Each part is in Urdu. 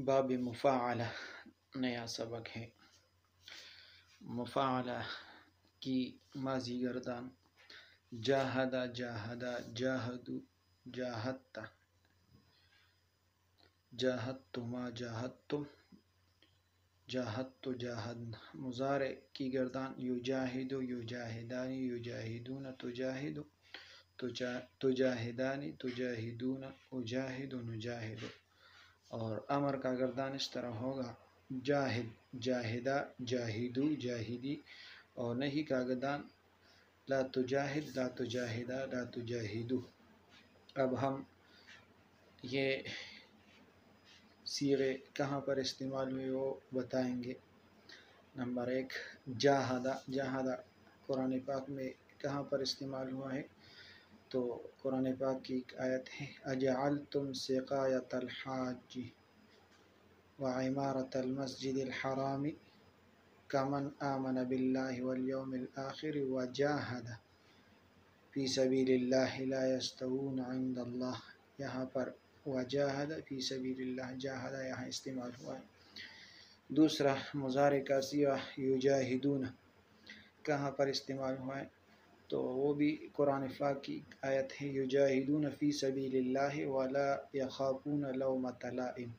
باب مفاعلہ نیا سبق ہے۔ مفاعلہ کی ماضی گردان جاہدہ جاہدہ جاہدو جاہدتا جاہدتما جاہدتم جاہدتو جاہدنا۔ مضارع کی گردان یجاہدو یجاہدانی یجاہدون تجاہدو تجاہدانی تجاہدون اجاہدو نجاہدو۔ اور امر کا گردان اس طرح ہوگا جاہد جاہدہ جاہدو جاہدی، اور نہیں کا گردان لا تجاہد لا تجاہدہ لا تجاہدو۔ اب ہم یہ صیغے کہاں پر استعمال ہوئے وہ بتائیں گے۔ نمبر 1 جاہدہ۔ جاہدہ قرآن پاک میں کہاں پر استعمال ہوا ہے؟ تو قرآن پاک کی ایک آیت ہے اجعلتم سقایۃ الحاج وعمارۃ المسجد الحرام کمن آمن باللہ والیوم الآخر وجاہد فی سبیل اللہ لا یستوون عند اللہ۔ یہاں پر وجاہد فی سبیل اللہ، جاہدہ یہاں استعمال ہوا ہے۔ دوسرا مضارع کا صیغہ یجاہدون کہاں پر استعمال ہوا ہے؟ تو وہ بھی قرآن پاک کی آیت ہے یجاہدون فی سبیل اللہ ولا یخافون لومۃ لائم۔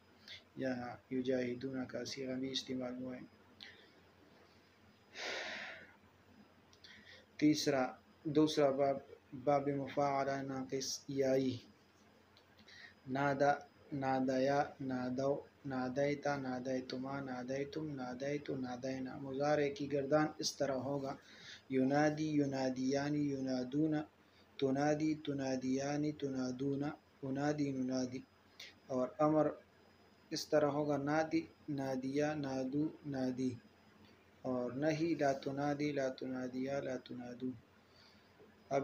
یہاں یجاہدون کا صیغہ بھی استعمال ہوا ہے۔ دوسرا باب مفاعلہ ناقص یائی نادا نادیا نادو نادیتا نادیتما نادیتم نادیتو نادینا۔ مضارع کی گردان اس طرح ہوگا ینادی ینادیانی ینادون تنادی تنادیانی تنادون انادی ننادی۔ اور امر اس طرح ہوگا نادی نادیا نادو نادی، اور نہیں لا تنادی لا تنادیا لا تنادو۔ اب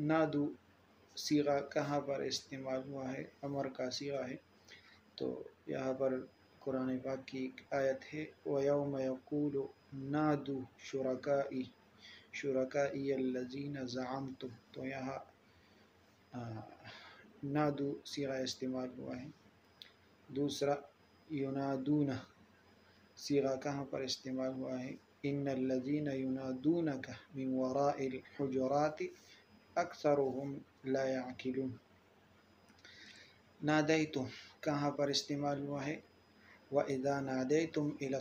نادو صیغہ کہاں پر استعمال ہوا ہے؟ امر کا صیغہ ہے۔ تو یہاں پر قرآن پاک کی ایک آیت ہے وَيَوْمَ يَقُولُ نَادُوا شُرَكَائِيَ الَّذِينَ زَعَمْتُمْ۔ تو یہاں نادو صیغہ استعمال ہوا ہے۔ دوسرا ینادون صیغہ کہاں پر استعمال ہوا ہے؟ ان الذین ینادونک من وراء الحجرات اکثرهم لا یعقلون۔ نادیتم کہاں پر استعمال ہوا ہے؟ وَإِذَا نَادَيْتُمْ إِلَى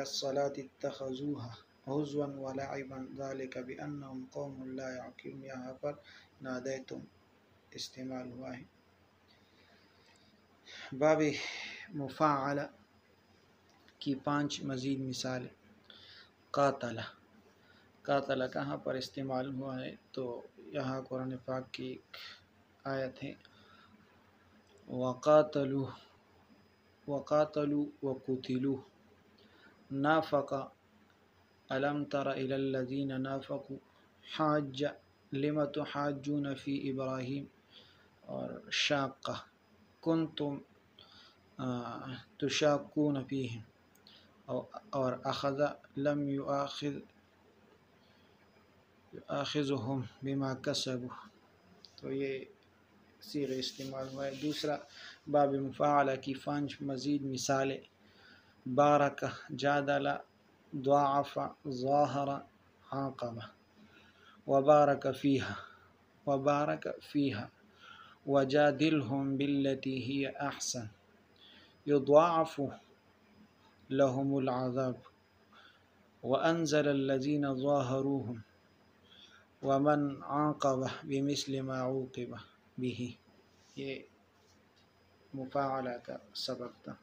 الصَّلَاةِ اتَّخَذُوهَا هُزُوًا وَلَعِبًا ذَلِكَ بِأَنَّهُمْ قَوْمٌ لَا يَعْقِلُونَ۔ یہاں پر نادیتم استعمال ہوا ہے۔ باب مفاعلہ کی 5 مزید مثالیں۔ قاتلہ قاتلہ کہاں پر استعمال ہوا ہے؟ تو یہاں قرآن پاک کی ایک آیت ہے وقاتلوا وقتلوا نافق ألم تر إلى الذين نافقوا حاج لم تحاجون في إبراهيم۔ اور شاقہ کنتم تشاقون فيهم، اور اخذ لم يؤاخذهم بما كسبوا۔ تو یہ صیغے استعمال ہوا ہے۔ دوسرا باب مفاعلہ کی 5 مزید مثالیں۔ بارک جادل ضاعف ظاہر عاقبہ وبارک فیہا وجادلهم بالتي هي أحسن يضاعف لهم العذاب وأنزل الذين ظاهروهم ومن عاقب بمثل ما عوقب به۔ یہ مفاعلہ کا سبق تھا۔